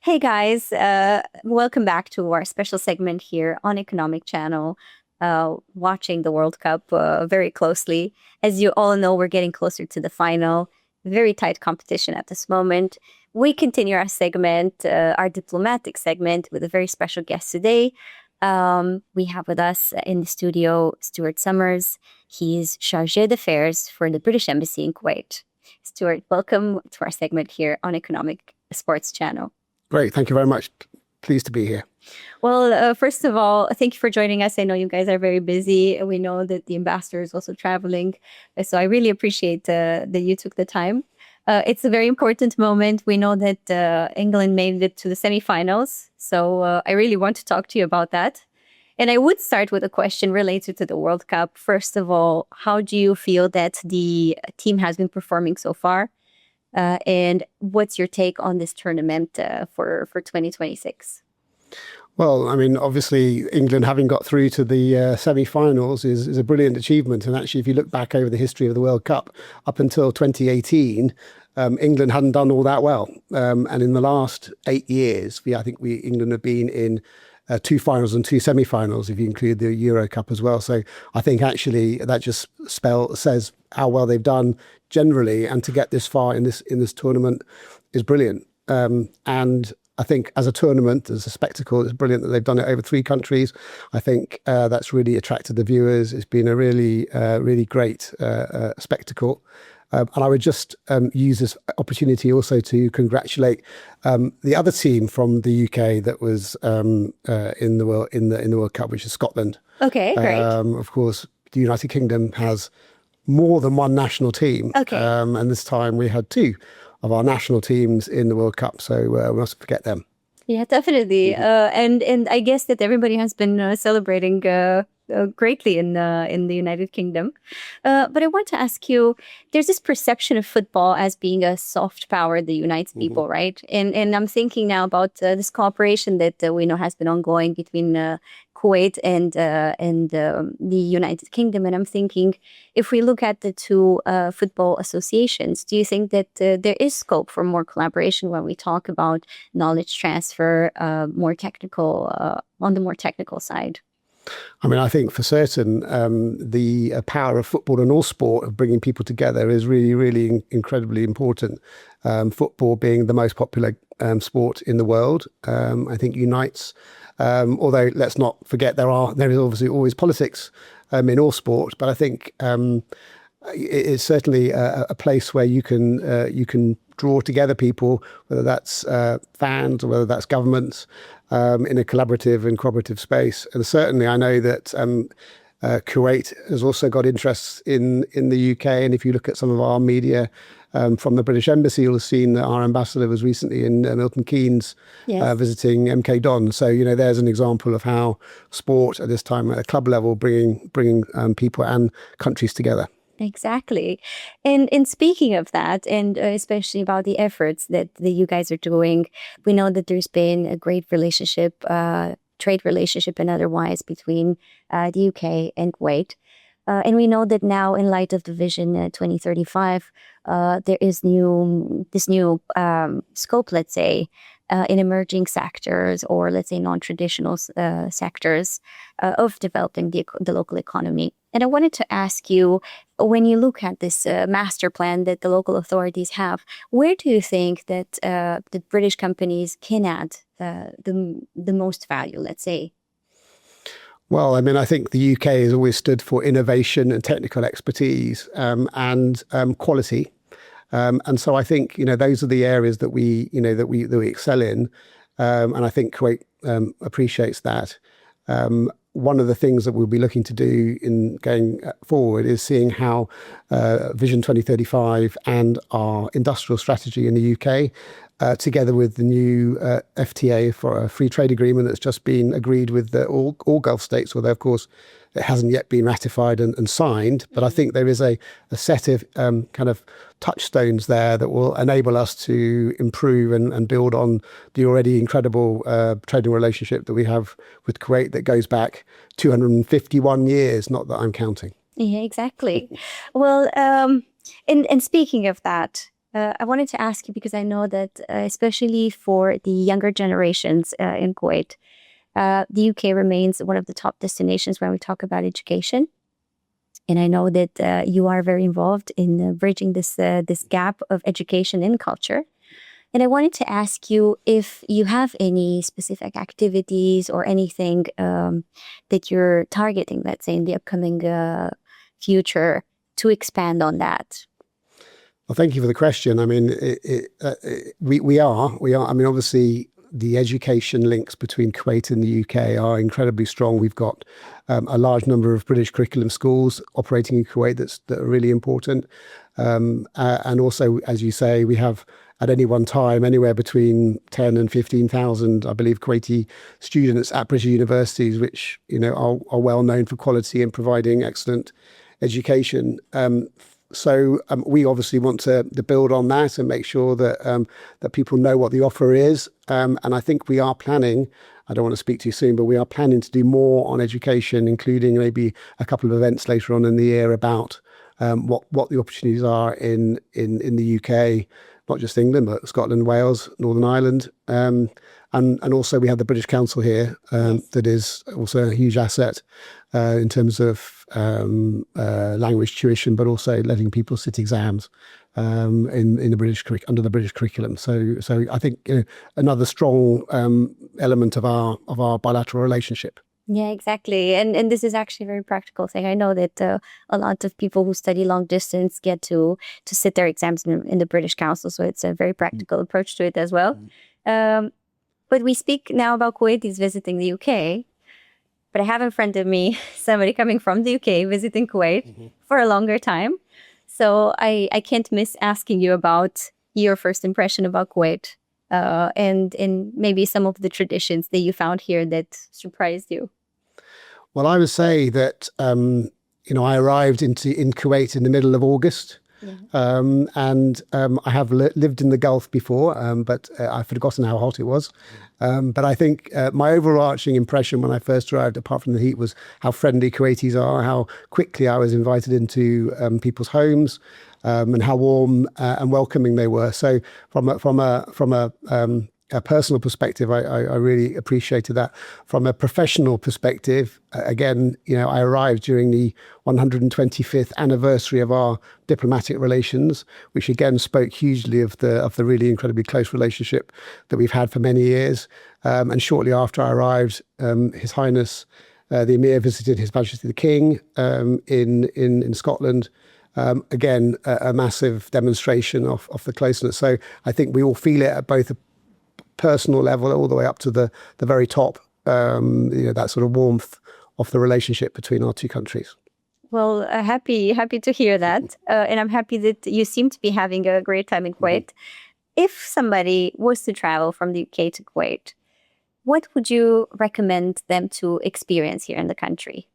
Hey guys, welcome back to our special segment here on Economic Channel, watching the World Cup very closely. As you all know, we're getting closer to the final. Very tight competition at this moment. We continue our segment, our diplomatic segment, with a very special guest today. We have with us in the studio Stuart Summers. He's Chargé d'Affaires for the British Embassy in Kuwait. Stuart, welcome to our segment here on Economic Sports Channel. Great. Thank you very much. Pleased to be here. Well, first of all, thank you for joining us. I know you guys are very busy. We know that the ambassador is also traveling. So I really appreciate that you took the time. It's a very important moment. We know that England made it to the semifinals. So I really want to talk to you about that. And I would start with a question related to the World Cup. First of all, how do you feel that the team has been performing so far? And what's your take on this tournament for 2026? Well, I mean, obviously, England having got through to the semi-finals is a brilliant achievement. And actually, if you look back over the history of the World Cup, up until 2018, England hadn't done all that well. And in the last 8 years, England have been in 2 finals and 2 semi-finals, if you include the Euro Cup as well. So I think actually that just says how well they've done generally, and to get this far in this tournament is brilliant. And I think as a tournament, as a spectacle, it's brilliant that they've done it over 3 countries. I think that's really attracted the viewers. It's been a really great spectacle. And I would just use this opportunity also to congratulate the other team from the UK that was in the World Cup, which is Scotland. Okay, great. Of course, the United Kingdom has more than one national team. Okay. And this time we had 2 of our national teams in the World Cup, so we mustn't forget them. Yeah, definitely. And I guess that everybody has been celebrating greatly in the United Kingdom. But I want to ask you, there's this perception of football as being a soft power that unites people, right? And I'm thinking now about this cooperation that we know has been ongoing between Kuwait and the United Kingdom. And I'm thinking, if we look at the 2 football associations, do you think that there is scope for more collaboration when we talk about knowledge transfer, more technical, on the more technical side? I mean, I think for certain, the power of football and all sport of bringing people together is really, really incredibly important. Football being the most popular sport in the world, I think unites. Although let's not forget there is obviously always politics in all sport, but I think it is certainly a place where you can draw together people, whether that's fans or whether that's governments, in a collaborative and cooperative space. And certainly I know that Kuwait has also got interests in the UK. And if you look at some of our media from the British Embassy, you'll have seen that our ambassador was recently in Milton Keynes, Yes. visiting MK Don. So, there's an example of how sport at this time at a club level bringing people and countries together. Exactly. And speaking of that, and especially about the efforts that you guys are doing, we know that there's been a great relationship, trade relationship and otherwise, between the UK and Kuwait. And we know that now, in light of the Vision 2035, there is this new scope, let's say, in emerging sectors, or let's say non-traditional sectors of developing the local economy. And I wanted to ask you, when you look at this master plan that the local authorities have, where do you think that the British companies can add the most value, let's say? Well, I mean, I think the UK has always stood for innovation and technical expertise and quality. And so I think, those are the areas that we excel in. And I think Kuwait appreciates that. One of the things that we'll be looking to do in going forward is seeing how Vision 2035 and our industrial strategy in the UK, together with the new FTA for a free trade agreement that's just been agreed with all Gulf states, although, of course, it hasn't yet been ratified and signed. But I think there is a set of kind of touchstones there that will enable us to improve and build on the already incredible trading relationship that we have with Kuwait that goes back 251 years, not that I'm counting. Yeah, exactly. Well, and speaking of that, I wanted to ask you because I know that especially for the younger generations in Kuwait, the UK remains one of the top destinations when we talk about education. And I know that you are very involved in bridging this gap of education and culture. And I wanted to ask you if you have any specific activities or anything that you're targeting, let's say, in the upcoming future to expand on that. Well, thank you for the question. I mean, we are. I mean, obviously, the education links between Kuwait and the UK are incredibly strong. We've got a large number of British curriculum schools operating in Kuwait that are really important. And also, as you say, we have at any one time anywhere between 10 and 15,000, I believe, Kuwaiti students at British universities, which are well known for quality and providing excellent education. So we obviously want to build on that and make sure that that people know what the offer is. And I think we are planning, I don't want to speak too soon, but we are planning to do more on education, including maybe a couple of events later on in the year about what the opportunities are in the UK, not just England, but Scotland, Wales, Northern Ireland. And also we have the British Council here that is also a huge asset in terms of language tuition, but also letting people sit exams in the British under the British curriculum. So I think another strong element of our bilateral relationship. Yeah, exactly. And this is actually a very practical thing. I know that a lot of people who study long distance get to sit their exams in the British Council. So it's a very practical approach to it as well. But we speak now about Kuwaitis visiting the UK. But I have in front of me somebody coming from the UK visiting Kuwait for a longer time. So I can't miss asking you about your first impression about Kuwait and maybe some of the traditions that you found here that surprised you. Well, I would say that, I arrived in Kuwait in the middle of August. And I have lived in the Gulf before, but I've forgotten how hot it was. But I think my overarching impression when I first arrived, apart from the heat, was how friendly Kuwaitis are, how quickly I was invited into people's homes, and how warm and welcoming they were. So from a personal perspective, I really appreciated that. From a professional perspective, again, I arrived during the 125th anniversary of our diplomatic relations, which again spoke hugely of the really incredibly close relationship that we've had for many years. And shortly after I arrived, His Highness the Emir visited His Majesty the King in Scotland. Again, a massive demonstration of the closeness. So I think we all feel it at both a personal level all the way up to the very top, that sort of warmth of the relationship between our two countries. Well, happy to hear that. And I'm happy that you seem to be having a great time in Kuwait. If somebody was to travel from the UK to Kuwait, what would you recommend them to experience here in the country?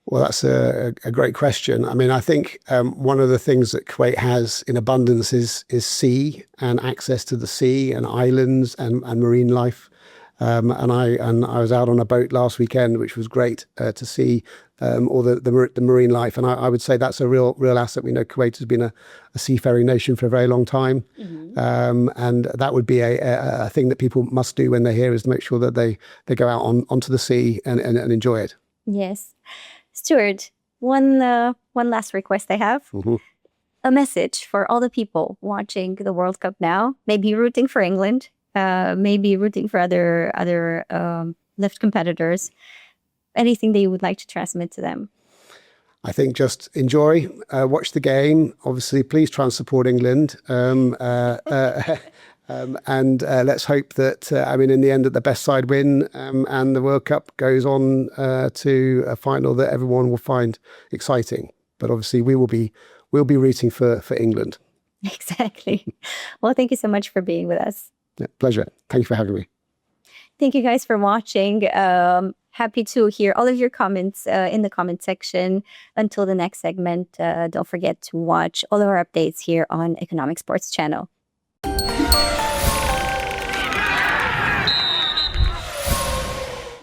Well, that's a great question. I mean, I think one of the things that Kuwait has in abundance is sea and access to the sea and islands and marine life. And I was out on a boat last weekend, which was great to see all the marine life. And I would say that's a real asset. We know Kuwait has been a seafaring nation for a very long time. And that would be a thing that people must do when they're here, is to make sure that they go out onto the sea and enjoy it. Yes. Stuart, one last request I have. A message for all the people watching the World Cup now, maybe rooting for England, maybe rooting for other left competitors. Anything that you would like to transmit to them? I think just enjoy, watch the game. Obviously, please try and support England. And let's hope that, in the end, that the best side win and the World Cup goes on to a final that everyone will find exciting. But obviously, we'll be rooting for England. Exactly. Well, thank you so much for being with us. Yeah, pleasure. Thank you for having me. Thank you guys for watching. Happy to hear all of your comments in the comment section. Until the next segment, don't forget to watch all of our updates here on Economic Sports Channel.